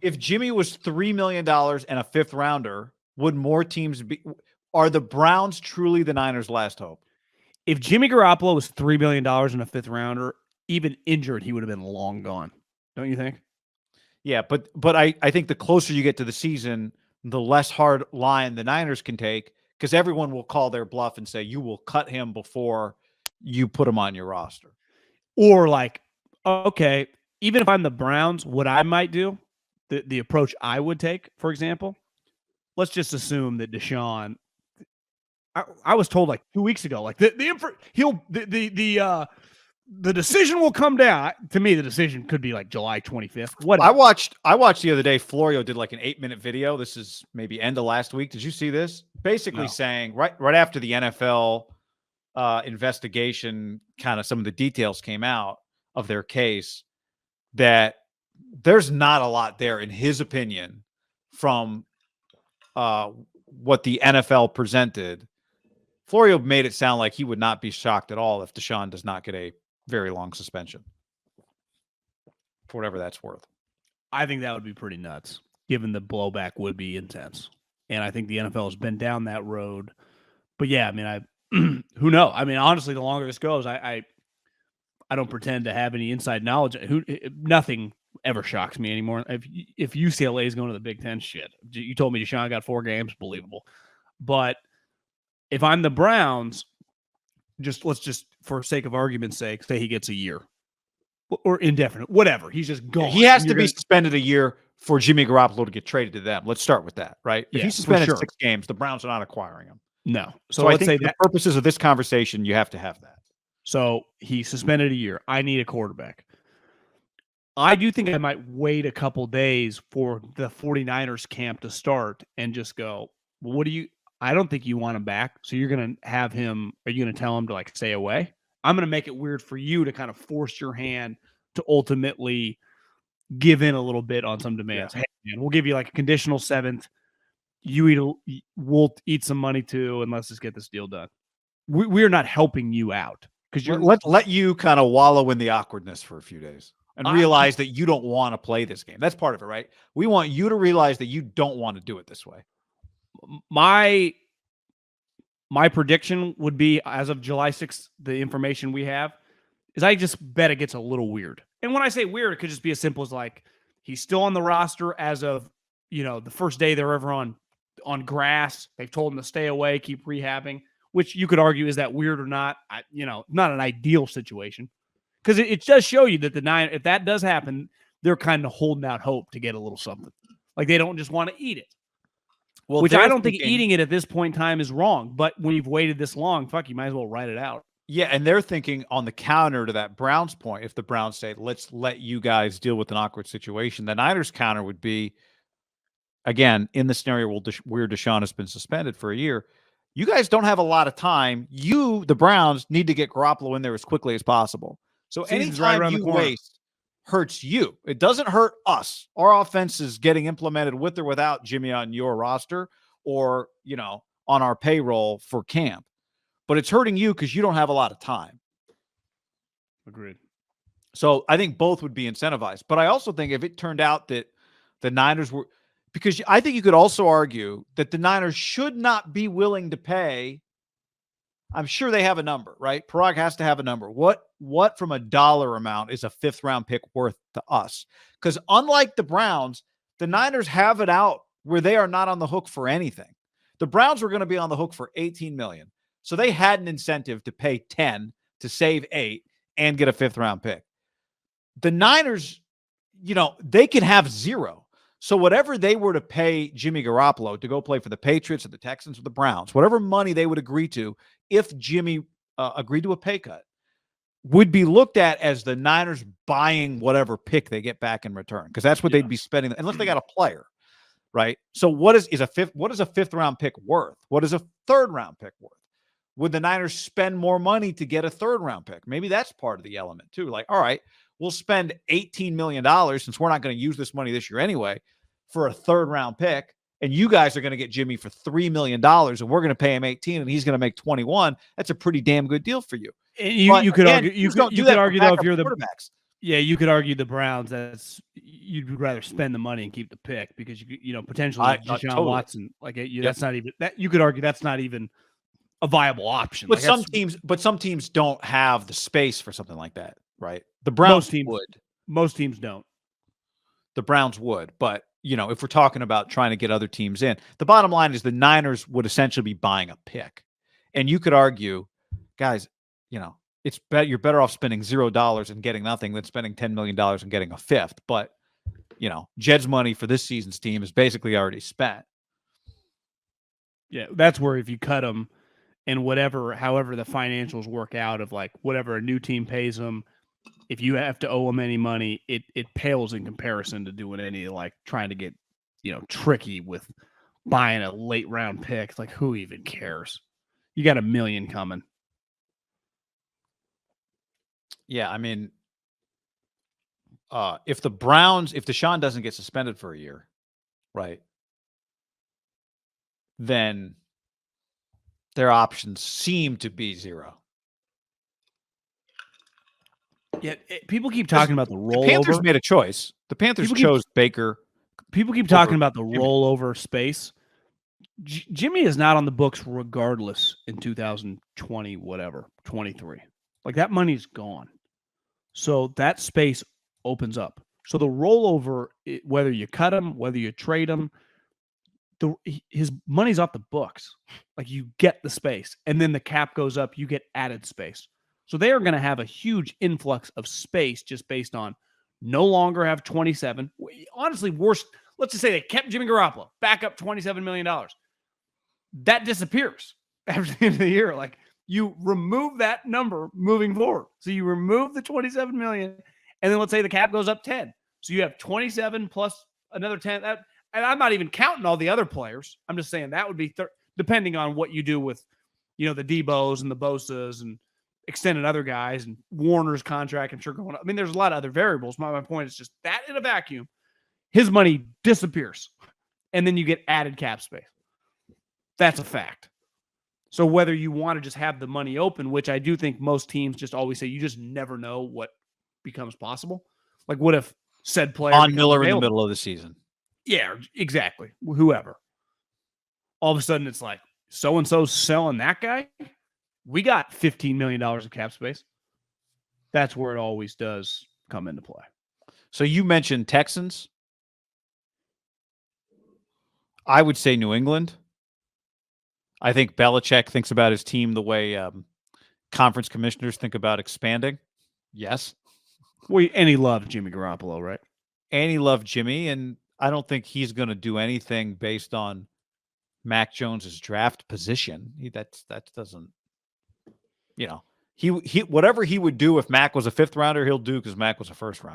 if Jimmy was $3 million and a fifth rounder, would more teams be? Are the Browns truly the Niners' last hope? If Jimmy Garoppolo was $3 million and a fifth rounder, even injured, he would have been long gone. Don't you think? Yeah, but I think the closer you get to the season, the less hard line the Niners can take, because everyone will call their bluff and say you will cut him before you put him on your roster. Or like, okay, even if I'm the Browns, what I might do, the approach I would take, for example, let's just assume that Deshaun. I was told like 2 weeks ago, like the decision will come down. To me, the decision could be like July 25th. What I watched the other day. Florio did like an 8-minute video. This is maybe end of last week. Did you see this? Basically saying right after the NFL investigation, kind of some of the details came out of their case, that there's not a lot there, in his opinion, from what the NFL presented. Florio made it sound like he would not be shocked at all if Deshaun does not get a very long suspension, for whatever that's worth. I think that would be pretty nuts, given the blowback would be intense. And I think the NFL has been down that road. But yeah, I mean, who knows? I mean, honestly, the longer this goes, I don't pretend to have any inside knowledge. Nothing ever shocks me anymore. If UCLA is going to the Big Ten, shit. You told me Deshaun got 4 games, believable. But if I'm the Browns, let's just, for sake of argument's sake, say he gets a year or indefinite, whatever. He's just gone. He has to be suspended a year for Jimmy Garoppolo to get traded to them. Let's start with that, right? If he's suspended 6 games, the Browns are not acquiring him. No. So I think for the purposes of this conversation, you have to have that. So he's suspended a year. I need a quarterback. I do think I might wait a couple days for the 49ers camp to start and just go, well, I don't think you want him back. So you're going to have him, are you going to tell him to like stay away? I'm going to make it weird for you to kind of force your hand to ultimately give in a little bit on some demands. Yeah. Hey, man, we'll give you like a conditional 7th. We'll eat some money too, and let's just get this deal done. We're not helping you out, because let you kind of wallow in the awkwardness for a few days and realize that you don't want to play this game. That's part of it, right? We want you to realize that you don't want to do it this way. My prediction would be, as of July 6th, the information we have is I just bet it gets a little weird. And when I say weird, it could just be as simple as like he's still on the roster as of, the first day they're ever on grass. They've told him to stay away, keep rehabbing, which you could argue, is that weird or not? Not an ideal situation, because it does show you that if that does happen, they're kind of holding out hope to get a little something. Like they don't just want to eat it. Well, which I don't think eating it at this point in time is wrong. But when you've waited this long, you might as well write it out. Yeah, and they're thinking on the counter to that Browns point, if the Browns say, let's let you guys deal with an awkward situation, the Niners counter would be, again, in the scenario where Deshaun has been suspended for a year, you guys don't have a lot of time. You, the Browns, need to get Garoppolo in there as quickly as possible. So anytime you waste hurts you. It doesn't hurt us. Our offense is getting implemented with or without Jimmy on your roster or, on our payroll for camp. But it's hurting you because you don't have a lot of time. Agreed. So I think both would be incentivized. But I also think if it turned out that the Niners were, because I think you could also argue that the Niners should not be willing to pay. I'm sure they have a number, right? Parag has to have a number. What from a dollar amount is a 5th round pick worth to us? Because unlike the Browns, the Niners have it out where they are not on the hook for anything. The Browns were going to be on the hook for $18 million. So they had an incentive to pay 10 to save 8 and get a 5th round pick. The Niners, they could have 0. So whatever they were to pay Jimmy Garoppolo to go play for the Patriots or the Texans or the Browns, whatever money they would agree to, if Jimmy agreed to a pay cut, would be looked at as the Niners buying whatever pick they get back in return, because that's what they'd be spending, unless they got a player, right? So what is a 5th round pick worth? What is a 3rd round pick worth? Would the Niners spend more money to get a 3rd round pick? Maybe that's part of the element too. Like, all right, we'll spend $18 million since we're not going to use this money this year anyway for a 3rd round pick. And you guys are going to get Jimmy for $3 million and we're going to pay him 18 and he's going to make 21. That's a pretty damn good deal for you. You could argue, you could argue though, if you're the quarterbacks. Yeah, you could argue the Browns. You'd rather spend the money and keep the pick because potentially Deshaun totally. Watson. That's not even that. You could argue that's not even a viable option. But some teams don't have the space for something like that, right? The Browns would. Most teams don't. The Browns would, but if we're talking about trying to get other teams in, the bottom line is the Niners would essentially be buying a pick, and you could argue, guys, you're better off spending $0 and getting nothing than spending $10 million and getting a fifth. But Jed's money for this season's team is basically already spent. Yeah, that's where if you cut them. And however the financials work out of like whatever a new team pays them, if you have to owe them any money, it pales in comparison to doing any like trying to get, tricky with buying a late round pick. It's like, who even cares? You got $1 million coming. Yeah, I mean, if Deshaun doesn't get suspended for a year, right, then their options seem to be zero. Yeah, people keep talking about the rollover. The Panthers made a choice. The Panthers chose Baker. People keep talking about the rollover space. Jimmy is not on the books regardless in 2020, 23. Like that money's gone. So that space opens up. So the rollover, whether you cut him, whether you trade him, his money's off the books. Like you get the space, and then the cap goes up, you get added space. So they are going to have a huge influx of space just based on no longer have 27. Honestly, worst. Let's just say they kept Jimmy Garoppolo back up $27 million. That disappears after the end of the year. Like you remove that number moving forward. So you remove the 27 million, and then let's say the cap goes up 10. So you have 27 plus another 10. And I'm not even counting all the other players. I'm just saying that would be depending on what you do with, the Debos and the Bosas and extended other guys and Warner's contract. I'm sure going up. I mean, there's a lot of other variables. My point is just that in a vacuum, his money disappears, and then you get added cap space. That's a fact. So whether you want to just have the money open, which I do think most teams just always say, you just never know what becomes possible. Like what if said player Von Miller in the middle of the season? Yeah, exactly. Whoever. All of a sudden, it's like, so-and-so's selling that guy? We got $15 million of cap space. That's where it always does come into play. So you mentioned Texans. I would say New England. I think Belichick thinks about his team the way conference commissioners think about expanding. Yes. And he loved Jimmy Garoppolo, right? And he loved Jimmy, and I don't think he's going to do anything based on Mac Jones's draft position. That doesn't, he whatever he would do if Mac was a fifth rounder, he'll do because Mac was a first rounder.